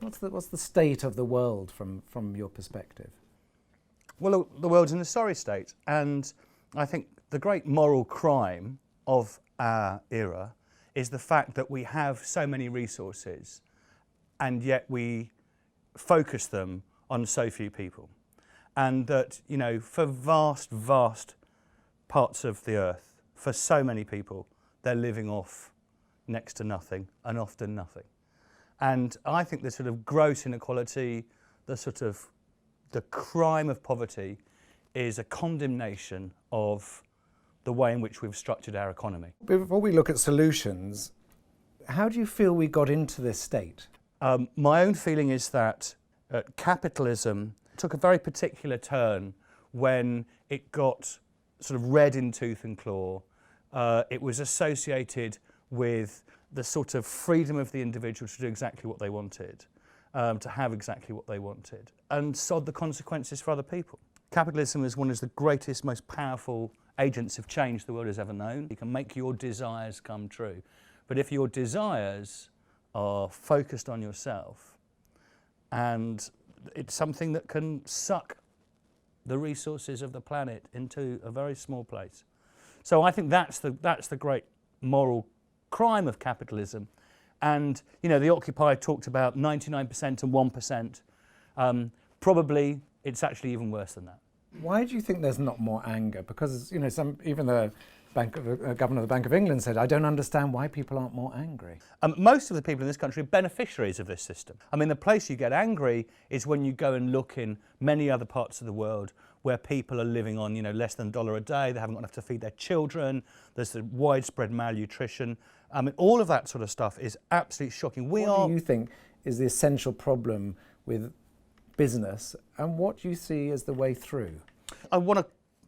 What's the state of the world from your perspective? Well, the world's in a sorry state, and I think the great moral crime of our era is the fact that we have so many resources and yet we focus them on so few people. And that, you know, for vast, vast parts of the earth, for so many people, they're living off next to nothing and often nothing. And I think the sort of gross inequality, the crime of poverty is a condemnation of the way in which we've structured our economy. Before we look at solutions, how do you feel we got into this state? My own feeling is that capitalism took a very particular turn when it got sort of red in tooth and claw. It was associated with the sort of freedom of the individual to do exactly what they wanted, to have exactly what they wanted, and sod the consequences for other people. Capitalism is one of the greatest, most powerful agents of change the world has ever known. You can make your desires come true. But if your desires are focused on yourself, and it's something that can suck the resources of the planet into a very small place. So I think that's the great moral crime of capitalism. And, you know, the Occupy talked about 99% and 1%. Probably it's actually even worse than that. Why do you think there's not more anger? Because, you know, even the governor of the Bank of England said, I don't understand why people aren't more angry. Most of the people in this country are beneficiaries of this system. I mean, the place you get angry is when you go and look in many other parts of the world where people are living on, you know, less than $1 a day, they haven't got enough to feed their children, there's the widespread malnutrition. I mean, all of that sort of stuff is absolutely shocking. What do you think is the essential problem with business, and what do you see as the way through? I want to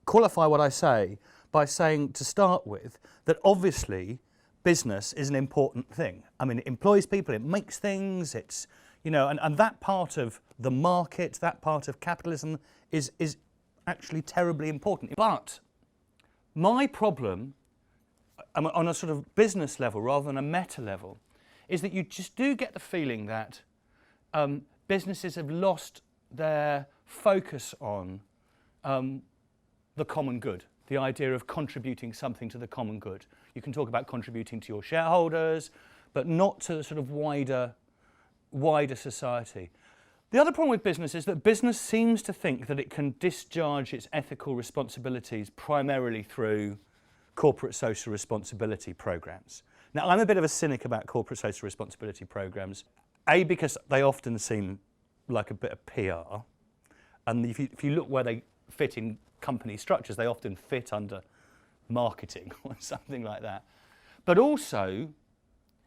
qualify what I say by saying, to start with, that obviously business is an important thing. I mean, it employs people, it makes things, it's, you know, and that part of the market, that part of capitalism is actually terribly important. But my problem, on a sort of business level rather than a meta level, is that you just do get the feeling that businesses have lost their focus on the common good, the idea of contributing something to the common good. You can talk about contributing to your shareholders, but not to the sort of wider society. The other problem with business is that business seems to think that it can discharge its ethical responsibilities primarily through corporate social responsibility programs. Now, I'm a bit of a cynic about corporate social responsibility programs, A, because they often seem like a bit of PR, and if you look where they fit in company structures, they often fit under marketing or something like that. But also,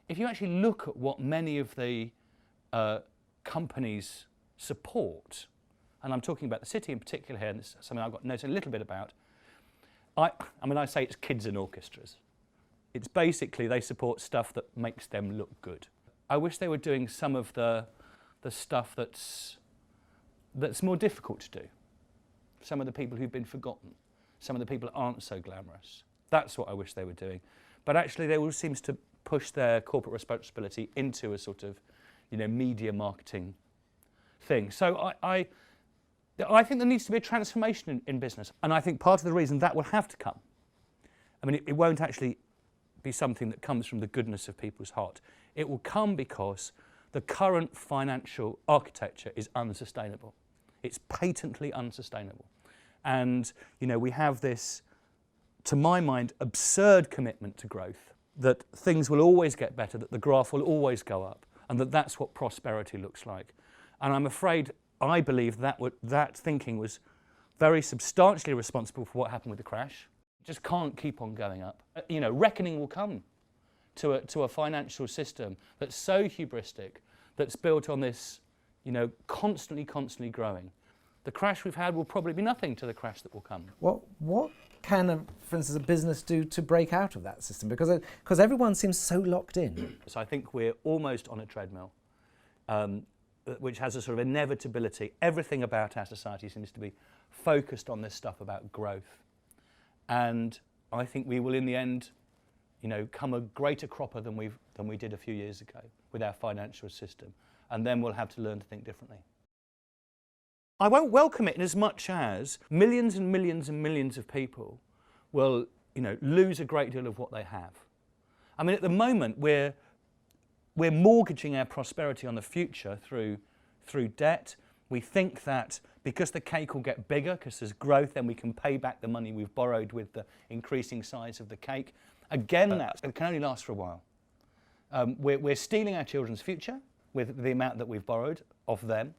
if you actually look at what many of the companies support, and I'm talking about the city in particular here, and this is something I've got noticed a little bit about, I mean, I say it's kids and orchestras. It's basically they support stuff that makes them look good. I wish they were doing some of the stuff that's more difficult to do. Some of the people who've been forgotten, some of the people that aren't so glamorous. That's what I wish they were doing. But actually they all seems to push their corporate responsibility into a sort of, you know, media marketing thing. So I think there needs to be a transformation in business. And I think part of the reason that will have to come, I mean, it won't actually be something that comes from the goodness of people's heart. It will come because the current financial architecture is unsustainable. It's patently unsustainable. And, you know, we have this, to my mind, absurd commitment to growth, that things will always get better, that the graph will always go up, and that's what prosperity looks like. And I'm afraid, I believe that thinking was very substantially responsible for what happened with the crash. It just can't keep on going up. You know, reckoning will come to a financial system that's so hubristic, that's built on this, you know, constantly growing. The crash we've had will probably be nothing to the crash that will come. What can, for instance, a business do to break out of that system? Because everyone seems so locked in. So I think we're almost on a treadmill, which has a sort of inevitability. Everything about our society seems to be focused on this stuff about growth. And I think we will, in the end, you know, come a greater cropper than we did a few years ago with our financial system. and then we'll have to learn to think differently. I won't welcome it in as much as millions and millions and millions of people will, lose a great deal of what they have. I mean, at the moment, we're mortgaging our prosperity on the future through debt. We think that because the cake will get bigger, because there's growth, then we can pay back the money we've borrowed with the increasing size of the cake. Again, that can only last for a while. We're stealing our children's future with the amount that we've borrowed of them.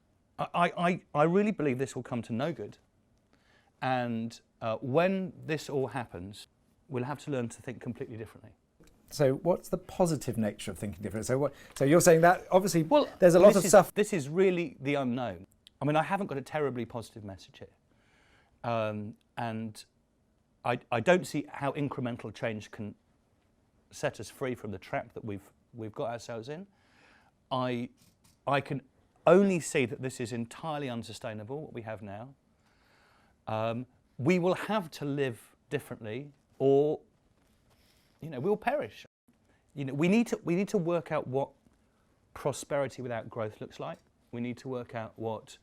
I really believe this will come to no good. And when this all happens, we'll have to learn to think completely differently. So what's the positive nature of thinking different? So you're saying that obviously there's a lot of stuff. This is really the unknown. I mean, I haven't got a terribly positive message here. And I don't see how incremental change can set us free from the trap that we've got ourselves in. I can only see that this is entirely unsustainable, what we have now. We will have to live differently, or we'll perish. We need to work out what prosperity without growth looks like. We need to work out what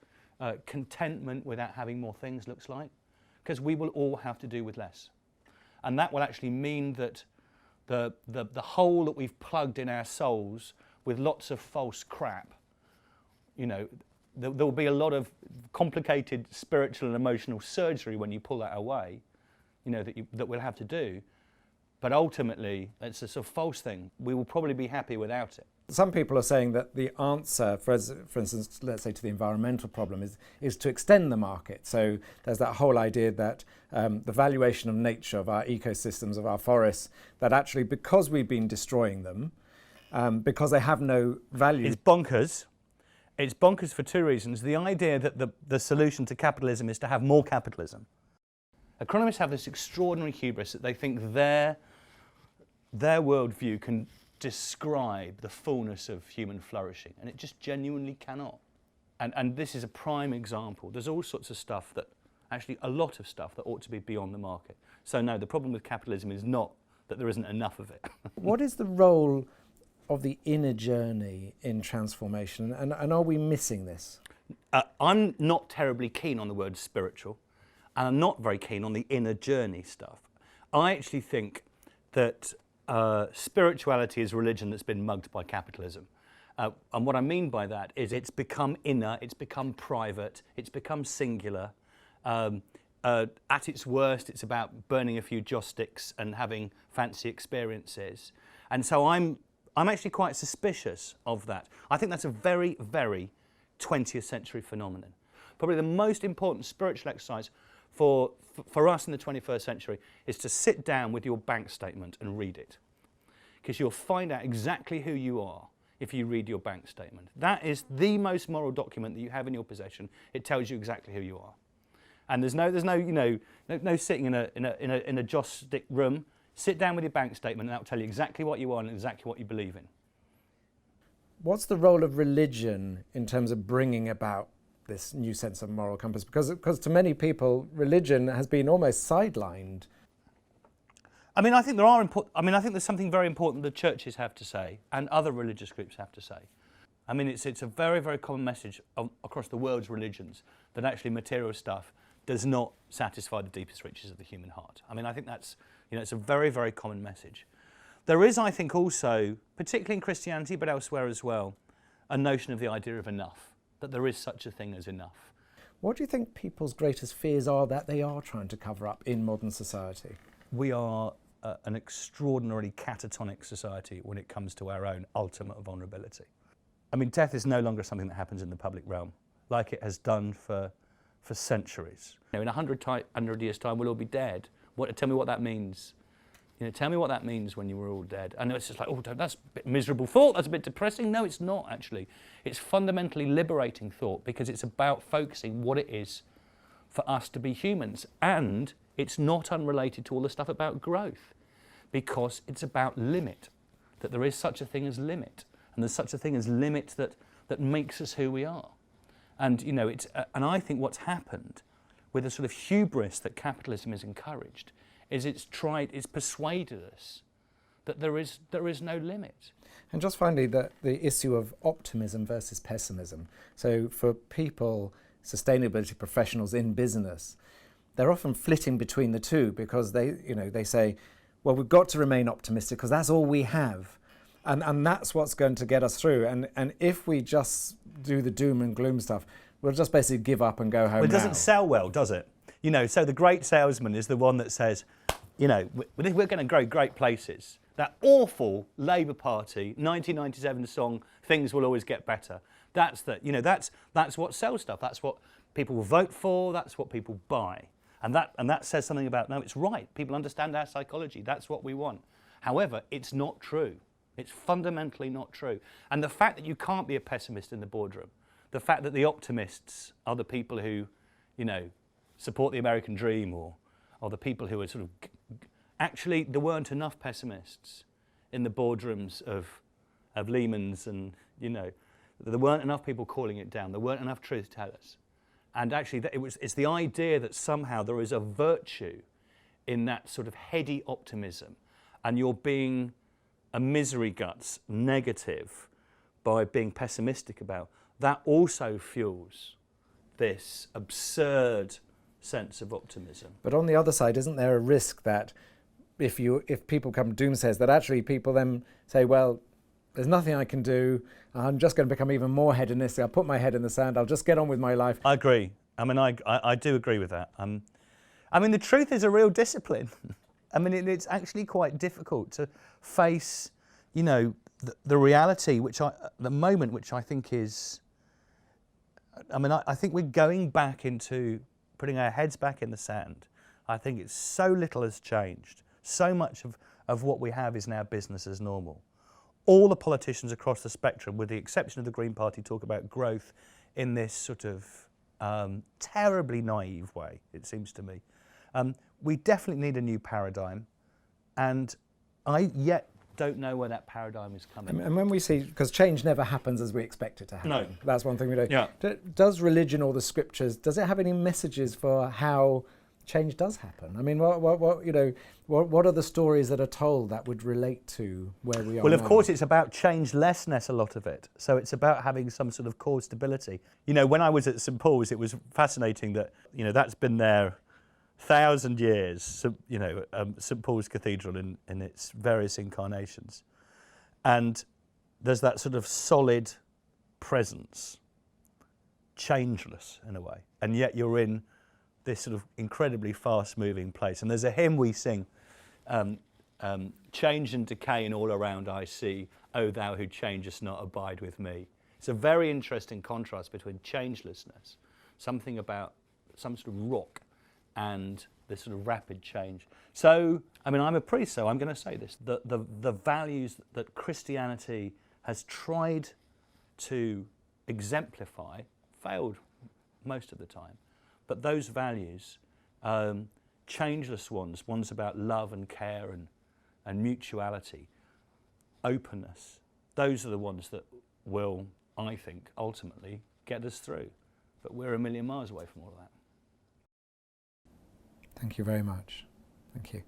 contentment without having more things looks like, because we will all have to do with less. And that will actually mean that the hole that we've plugged in our souls with lots of false crap, there will be a lot of complicated spiritual and emotional surgery when you pull that away, that we'll have to do. But ultimately, it's a sort of false thing. We will probably be happy without it. Some people are saying that the answer, for instance, let's say to the environmental problem, is to extend the market. So there's that whole idea that the valuation of nature, of our ecosystems, of our forests, that actually because we've been destroying them, because they have no value. It's bonkers. It's bonkers for two reasons. The idea that the solution to capitalism is to have more capitalism. Economists have this extraordinary hubris that they think their worldview can describe the fullness of human flourishing, and it just genuinely cannot. And this is a prime example. There's all sorts of stuff a lot of stuff that ought to be beyond the market. So no, the problem with capitalism is not that there isn't enough of it. What is the role of the inner journey in transformation, and are we missing this? I'm not terribly keen on the word spiritual, and I'm not very keen on the inner journey stuff. I actually think that spirituality is religion that's been mugged by capitalism. And what I mean by that is it's become inner, it's become private, it's become singular. At its worst, it's about burning a few joss sticks and having fancy experiences. And so I'm actually quite suspicious of that. I think that's a very, very 20th century phenomenon. Probably the most important spiritual exercise for us in the 21st century is to sit down with your bank statement and read it. Because you'll find out exactly who you are if you read your bank statement. That is the most moral document that you have in your possession. It tells you exactly who you are. And there's no sitting in a joss stick room. Sit down with your bank statement and that will tell you exactly what you are and exactly what you believe in. What's the role of religion in terms of bringing about this new sense of moral compass? Because to many people, religion has been almost sidelined. I mean, I think there's something very important the churches have to say and other religious groups have to say. I mean, it's a very, very common message across the world's religions that actually material stuff does not satisfy the deepest reaches of the human heart. I mean, I think that's, it's a very, very common message. There is, I think, also, particularly in Christianity, but elsewhere as well, a notion of the idea of enough, that there is such a thing as enough. What do you think people's greatest fears are that they are trying to cover up in modern society? We are an extraordinarily catatonic society when it comes to our own ultimate vulnerability. I mean, death is no longer something that happens in the public realm, like it has done for centuries. In 100 years' time, we'll all be dead. Tell me what that means. Tell me what that means when you were all dead. I know it's just like, oh, that's a bit miserable thought, that's a bit depressing. No, it's not, actually. It's fundamentally liberating thought because it's about focusing what it is for us to be humans. And it's not unrelated to all the stuff about growth because it's about limit, that there is such a thing as limit. And there's such a thing as limit that makes us who we are. And, and I think what's happened with the sort of hubris that capitalism has encouraged is it's persuaded us that there is no limit. And just finally, the issue of optimism versus pessimism. So for people, sustainability professionals in business, they're often flitting between the two because they say, well, we've got to remain optimistic because that's all we have. And that's what's going to get us through. And if we just do the doom and gloom stuff, we'll just basically give up and go home. Well, it doesn't sell well, does it? So the great salesman is the one that says, we're going to grow great places. That awful Labour Party 1997 song, "Things Will Always Get Better." That's what sells stuff. That's what people will vote for. That's what people buy. And that says something about, no, it's right. People understand our psychology. That's what we want. However, it's not true. It's fundamentally not true. And the fact that you can't be a pessimist in the boardroom, the fact that the optimists are the people who, support the American dream, or the people who are sort of... Actually, there weren't enough pessimists in the boardrooms of Lehman's, and, there weren't enough people calling it down. There weren't enough truth tellers. And actually, it's the idea that somehow there is a virtue in that sort of heady optimism, and you're being a misery guts negative by being pessimistic about. That also fuels this absurd sense of optimism. But on the other side, isn't there a risk that if people come doomsayers, that actually people then say, well, there's nothing I can do, I'm just going to become even more hedonistic, I'll put my head in the sand, I'll just get on with my life. I agree. I do agree with that. The truth is a real discipline. It's actually quite difficult to face, the reality, the moment, which I think is, I think we're going back into putting our heads back in the sand. I think it's so little has changed. So much of what we have is now business as normal. All the politicians across the spectrum, with the exception of the Green Party, talk about growth in this sort of terribly naive way, it seems to me. We definitely need a new paradigm, and I yet don't know where that paradigm is coming. And when we see, because change never happens as we expect it to happen. No. That's one thing we don't. Yeah. Does religion or the scriptures, does it have any messages for how change does happen? What are the stories that are told that would relate to where we are Well, of now? course, it's about changelessness, a lot of it. So it's about having some sort of core stability. When I was at St Paul's, it was fascinating that, that's been there 1,000 years, St Paul's Cathedral in its various incarnations. And there's that sort of solid presence, changeless in a way. And yet you're in this sort of incredibly fast-moving place. And there's a hymn we sing, change and decay in all around I see, O thou who changest not, abide with me. It's a very interesting contrast between changelessness, something about some sort of rock, and this sort of rapid change. So, I'm a priest, so I'm going to say this. The values that Christianity has tried to exemplify, failed most of the time, but those values, changeless ones about love and care and mutuality, openness, those are the ones that will, I think, ultimately get us through. But we're a million miles away from all of that. Thank you very much. Thank you.